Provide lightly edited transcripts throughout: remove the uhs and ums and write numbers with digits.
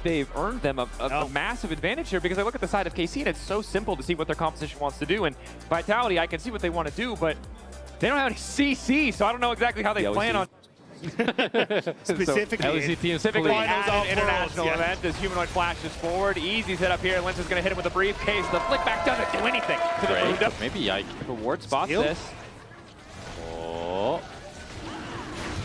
they've earned them a massive advantage here, because I look at the side of KC and it's so simple to see what their composition wants to do. And Vitality, I can see what they want to do, but they don't have any CC, so I don't know exactly how they plan on. Specifically, LEC team specifically at an international event as Humanoid flashes forward. Easy setup here. Lens is going to hit him with a briefcase. The flick back doesn't do anything to the Mundo. Maybe Yike. The ward spots this. Oh.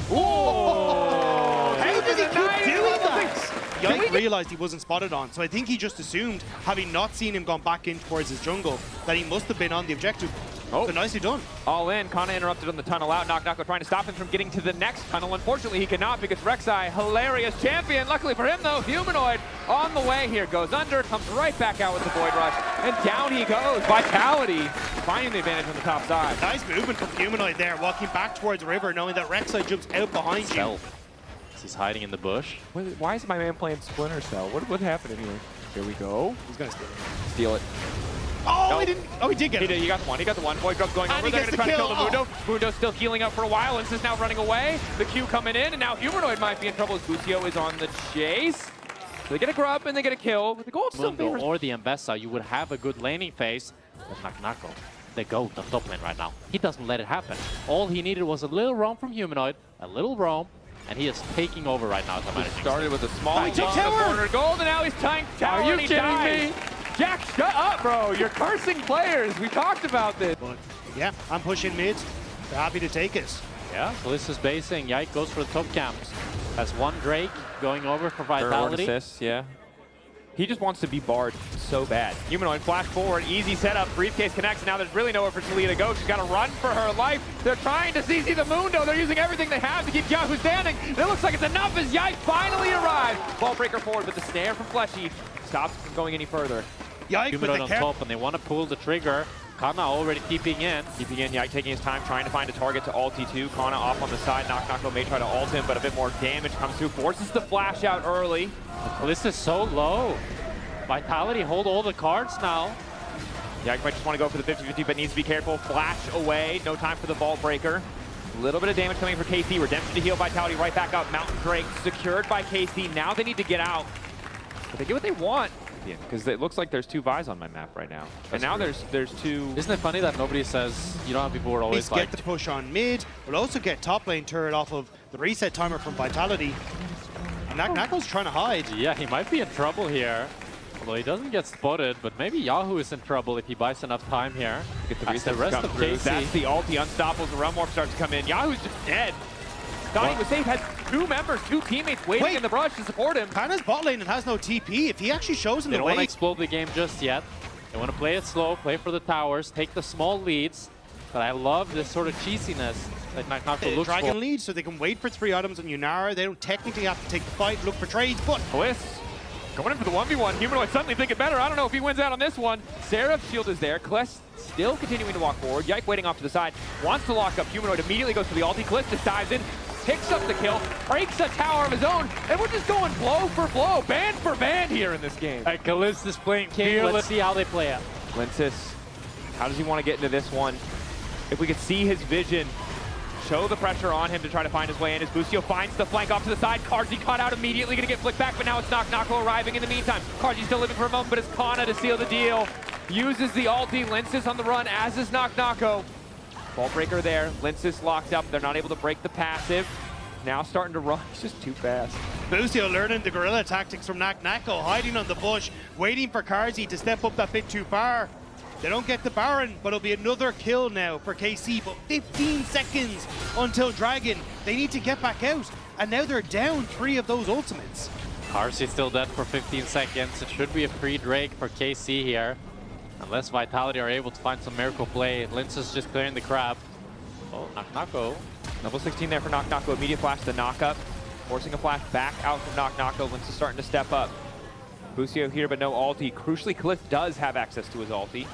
Oh! How did he keep doing that? Yike we realized he wasn't spotted on, so I think he just assumed, having not seen him gone back in towards his jungle, that he must have been on the objective. Oh, so nicely done. All in. Kana interrupted on the tunnel out. Knock trying to stop him from getting to the next tunnel. Unfortunately, he cannot because Rek'Sai, hilarious champion. Luckily for him, though, Humanoid on the way here. Goes under, comes right back out with the Void Rush, and down he goes. Vitality finding the advantage on the top side. Nice movement from Humanoid there, walking back towards the river, knowing that Rek'Sai jumps out behind you. He's hiding in the bush. Why is my man playing Splinter Cell? What happened here? Here we go. He's going to steal it. Steal it. Oh, no. he didn't. Oh, he did get it. He got the one. He got the one. Void Grub's going and over. They're going to try to kill the Mundo. Oh. Mundo's still healing up for a while. Lens is now running away. The Q coming in, and now Humanoid might be in trouble as Busio is on the chase. So they get a grub and they get a kill, but the gold still favors. Or the Ambessa, you would have a good laning phase. But Nako, they go to top lane right now. He doesn't let it happen. All he needed was a little roam from Humanoid, a little roam, and he is taking over right now. He started with a small took tower. corner gold, and now he's tying tower. Are you and kidding me? Jack, shut up, bro. You're cursing players. We talked about this. But yeah, I'm pushing mid. They're happy to take it. Yeah, Kalista's basing. Yike goes for the top camps. Has one Drake going over for Vitality. Assist, yeah. He just wants to be barred so bad. Humanoid flash forward, easy setup, briefcase connects, and now there's really nowhere for Talia to go. She's got to run for her life. They're trying to CC the Mundo. They're using everything they have to keep Yahoo standing. It looks like it's enough as Yike finally arrives. Ball breaker forward, but the snare from Fleshy stops from going any further. Yike Humanoid on top, and they want to pull the trigger. Kana already keeping in. Yike taking his time, trying to find a target to ulti too. Kana off on the side. Knock may try to ult him, but a bit more damage comes through. Forces the flash out early. Kalista's so low. Vitality hold all the cards now. Yike might just want to go for the 50-50, but needs to be careful. Flash away. No time for the vault breaker. A little bit of damage coming for KC. Redemption to heal Vitality right back up. Mountain Drake secured by KC. Now they need to get out. But they get what they want. Yeah, because it looks like there's two Vi's on my map right now. And now there's two. Isn't it funny that nobody says, you know how people were always like, get the push on mid. We'll also get top lane turret off of the reset timer from Vitality. And Nako's trying to hide. Yeah, he might be in trouble here. Although he doesn't get spotted, but maybe Yahoo is in trouble if he buys enough time here. Get the rest of KC. That's the ulti. Unstoppable. The realm warp starts to come in. Yahoo's just dead. Thought he was safe. Had two teammates waiting in the brush to support him. Kana's bot lane and has no TP. If he actually shows him the way, they don't want to explode the game just yet. They want to play it slow, play for the towers, take the small leads. But I love this sort of cheesiness that Nako looks Dragon for. lead, so they can wait for 3 items on Yunara. They don't technically have to take the fight, look for trades, but Bliss going in for the 1v1. Humanoid suddenly thinking better. I don't know if he wins out on this one. Seraph's shield is there. Kless still continuing to walk forward. Yike waiting off to the side. Wants to lock up. Humanoid immediately goes for the ulti. Kless just dives in. Picks up the kill, breaks a tower of his own, and we're just going blow for blow, band for band here in this game. Kalista's playing King. Let's see how they play it. Lensis, how does he want to get into this one? If we could see his vision, show the pressure on him to try to find his way in. As Busio finds the flank off to the side, Karzi caught out immediately, gonna get flicked back, but now it's Nako arriving in the meantime. Karzi's still living for a moment, but it's Kana to seal the deal. Uses the ulti, Lensis on the run, as is Nako. Ball breaker there, Lensis locked up. They're not able to break the passive. Now starting to run, he's just too fast. Busio learning the guerrilla tactics from Nako, hiding on the bush, waiting for Karzi to step up that bit too far. They don't get the Baron, but it'll be another kill now for KC, but 15 seconds until Dragon. They need to get back out, and now they're down 3 of those ultimates. Karzi's still dead for 15 seconds. It should be a free Drake for KC here. Unless Vitality are able to find some miracle play. Lince is just clearing the crab. Oh, Nako. Level 16 there for Nako. Immediate flash to knock up. Forcing a flash back out from Nako. Lince is starting to step up. Busio here, but no ulti. Crucially, Cliff does have access to his ulti.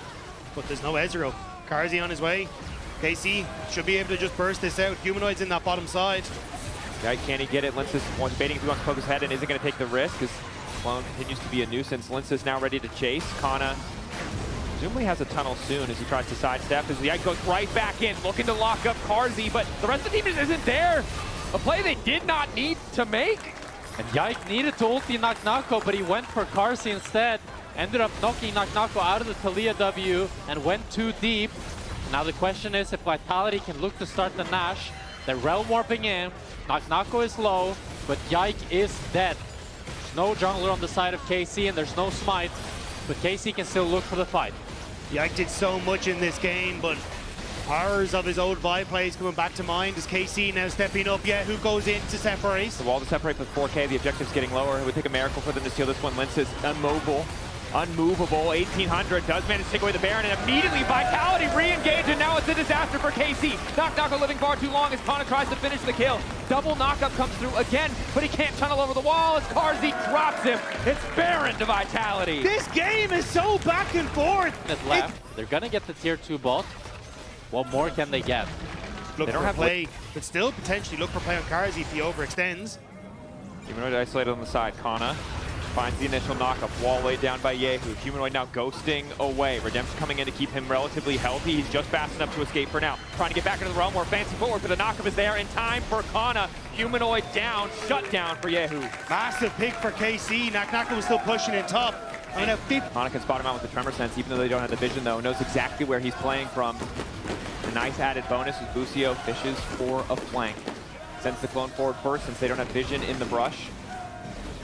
But there's no Ezreal. Karzi on his way. KC should be able to just burst this out. Humanoid's in that bottom side. Yeah, can he get it? Lince is debating if he wants to poke his head and isn't going to take the risk because Clone continues to be a nuisance. Lince is now ready to chase. Kana presumably has a tunnel soon as he tries to sidestep. As the Yike goes right back in, looking to lock up Karzi, but the rest of the team just isn't there. A play they did not need to make. And Yike needed to ulti Naknako, but he went for Karsi instead. Ended up knocking Naknako out of the Talia W and went too deep. Now the question is if Vitality can look to start the Nash. They're realm warping in. Naknako is low, but Yike is dead. There's no jungler on the side of KC and there's no smite, but KC can still look for the fight. Yike did so much in this game, but horrors of his old VIT plays coming back to mind. Is KC now stepping up yet? Who goes in to separate? The wall to separate with 4K, the objective's getting lower. It would take a miracle for them to steal this one. Lince is unmovable. 1800 does manage to take away the Baron, and immediately Vitality re-engage, and now it's a disaster for KC. Naknako living far too long as Kana tries to finish the kill. Double knockup comes through again, but he can't tunnel over the wall as Karzi drops him. It's Baron to Vitality. This game is so back and forth. Left. They're gonna get the tier 2 bot. What more can they get? Look They don't for have play, but still potentially look for play on Karzi if he overextends. Humanoid isolated on the side. Kana finds the initial knockup. Wall laid down by Yehu. Humanoid now ghosting away. Redemption coming in to keep him relatively healthy. He's just fast enough to escape for now. Trying to get back into the realm. More fancy footwork, but the knockup is there in time for Kana. Humanoid down. Shut down for Yehu. Massive pick for KC. Naknako was still pushing in top. I mean, Kana can spot him out with the tremor sense, even though they don't have the vision though. Knows exactly where he's playing from. A nice added bonus is Busio fishes for a flank. Sends the clone forward first since they don't have vision in the brush.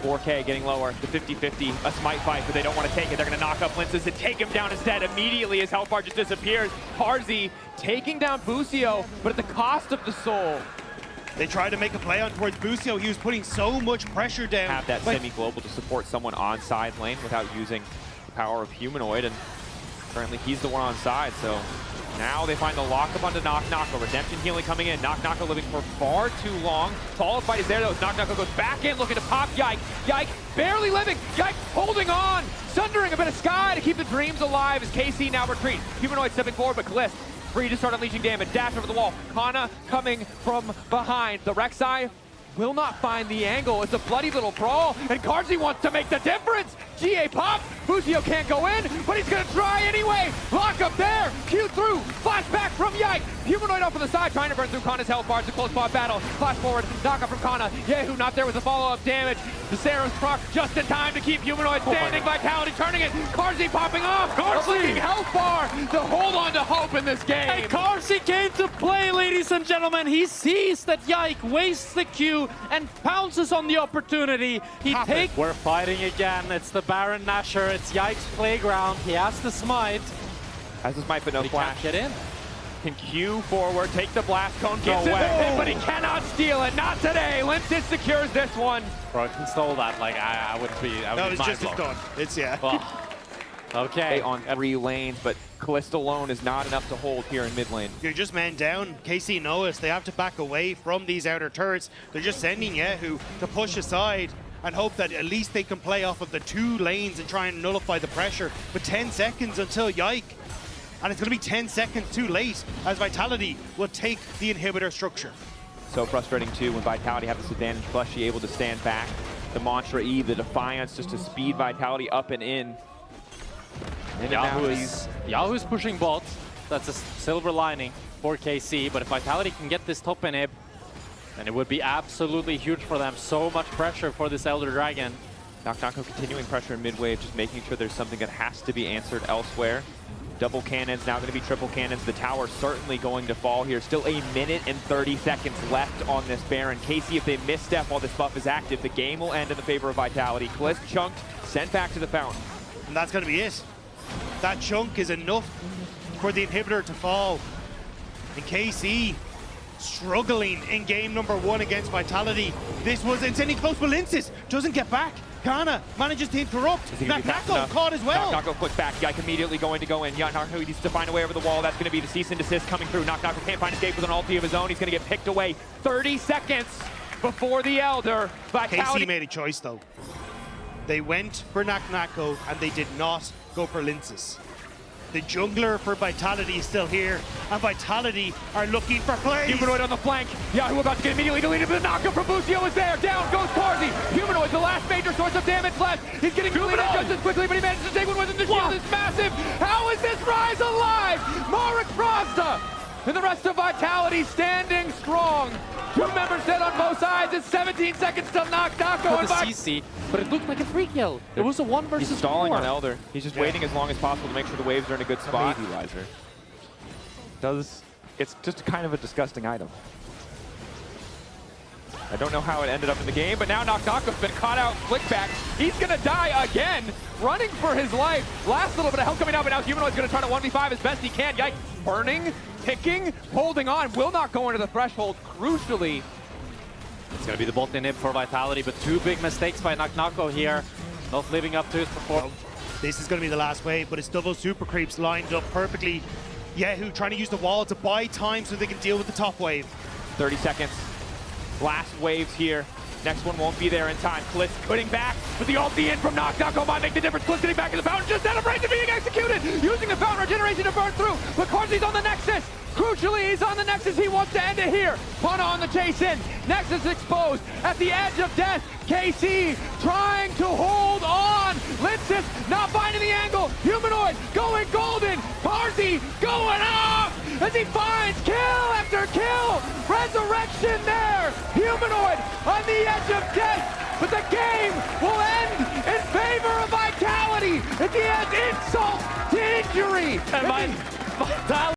4K getting lower, the 50-50, a smite fight, but they don't want to take it. They're going to knock up Linces and take him down instead immediately as health bar just disappears. Karzi taking down Busio, but at the cost of the soul. They tried to make a play on towards Busio. He was putting so much pressure down. Have that semi-global to support someone on side lane without using the power of Humanoid, and currently he's the one on side, so now they find the lockup onto Naknako. Redemption healing coming in. Naknako living for far too long. Follow fight is there though. Naknako goes back in looking to pop Yike. Yike barely living. Yike holding on. Sundering a bit of sky to keep the dreams alive as KC now retreats. Humanoid stepping forward, but Kalist free to start unleashing damage. Dash over the wall. Kana coming from behind. The Rek'Sai will not find the angle. It's a bloody little brawl, and Karzi wants to make the difference. GA pop. Busio can't go in, but he's gonna try anyway. Lock up there. Q through. Flashback from Yike. Humanoid off on the side, trying to burn through Kana's health bars. A close spot battle. Flash forward. Knock up from Kana. Yehu not there with the follow-up damage. The Sarah's proc just in time to keep Humanoid standing. Vitality turning it. Karzi popping off. Karzi health bar to hold on to hope in this game. And Karzi came to play, ladies and gentlemen. He sees that Yike wastes the Q and pounces on the opportunity. We're fighting again. It's the Baron Nasher. It's Yike's playground. He has the smite. Has the smite, but no flash. Can't get in. Can Q forward, take the blast cone, gets it with but he cannot steal it. Not today. Linces secures this one. Bro, I can stole that. Like, I would be. No, it's just done. It's, yeah. Oh. Okay. On 3 lanes, but Kalist alone is not enough to hold here in mid lane. You're just man down. KC knows they have to back away from these outer turrets. They're just sending Yehu to push aside and hope that at least they can play off of the 2 lanes and try and nullify the pressure. But 10 seconds until Yike. And it's going to be 10 seconds too late as Vitality will take the inhibitor structure. So frustrating too when Vitality have this advantage. Fleshy able to stand back. The Mantra E, the Defiance, just to speed Vitality up and in. And Yahoo's pushing bot. That's a silver lining for KC. But if Vitality can get this top inhib, then it would be absolutely huge for them. So much pressure for this Elder Dragon. Naknako continuing pressure in mid-wave, just making sure there's something that has to be answered elsewhere. Double cannons, now going to be triple cannons. The tower certainly going to fall here. Still 1 minute and 30 seconds left on this Baron. KC, if they misstep while this buff is active, the game will end in the favor of Vitality. Kalist chunked, sent back to the fountain. And that's going to be it. That chunk is enough for the inhibitor to fall. And KC struggling in game number 1 against Vitality. It's any close, but Linces doesn't get back. Kana manages to interrupt. Naknako caught as well. Naknako puts back. Yike immediately going to go in. Naknako needs to find a way over the wall. That's going to be the cease and desist coming through. Naknako can't find escape with an ulti of his own. He's going to get picked away 30 seconds before the Elder. Vitality. KC made a choice though. They went for Naknako and they did not go for Linces. The jungler for Vitality is still here, and Vitality are looking for plays. Humanoid on the flank. Yahoo about to get immediately deleted, but the knockup from Busio is there. Down goes Karzi. Humanoid, the last major source of damage left. He's getting deleted just as quickly, but he manages to take one with him. The shield is massive. How is this Rise alive? Marek Frosta and the rest of Vitality standing strong. Two members dead on both sides. It's 17 seconds till Nako and the back. CC, but it looked like a free kill. It was a 1 versus 4. He's stalling on Elder. He's just waiting as long as possible to make sure the waves are in a good spot. Maybe Lizer. It's just kind of a disgusting item. I don't know how it ended up in the game, but now Nako's been caught out, flick back. He's gonna die again, running for his life. Last little bit of help coming out, but now Humanoid's gonna try to 1v5 as best he can. Yikes, burning, ticking, holding on, will not go into the threshold, crucially. It's going to be the bolt inhib for Vitality, but 2 big mistakes by Nako here. Not living up to his performance. This is going to be the last wave, but it's double super creeps lined up perfectly. Yehu trying to use the wall to buy time so they can deal with the top wave. 30 seconds. Last waves here. Next one won't be there in time. Klitz putting back, but the ulti in from Nako might make the difference. Klitz getting back in the fountain just out of range of being executed. Using the fountain regeneration to burn through. But Karzi's on the Nexus. Crucially, he's on the Nexus. He wants to end it here. Pana on the chase in. Nexus exposed at the edge of death. KC trying to hold on. Linsis not finding the angle. Humanoid going golden. Karzi going off as he finds kill after kill. Resurrection there. Humanoid on the edge of death. But the game will end in favor of Vitality. At the end, insult to injury. And Vitality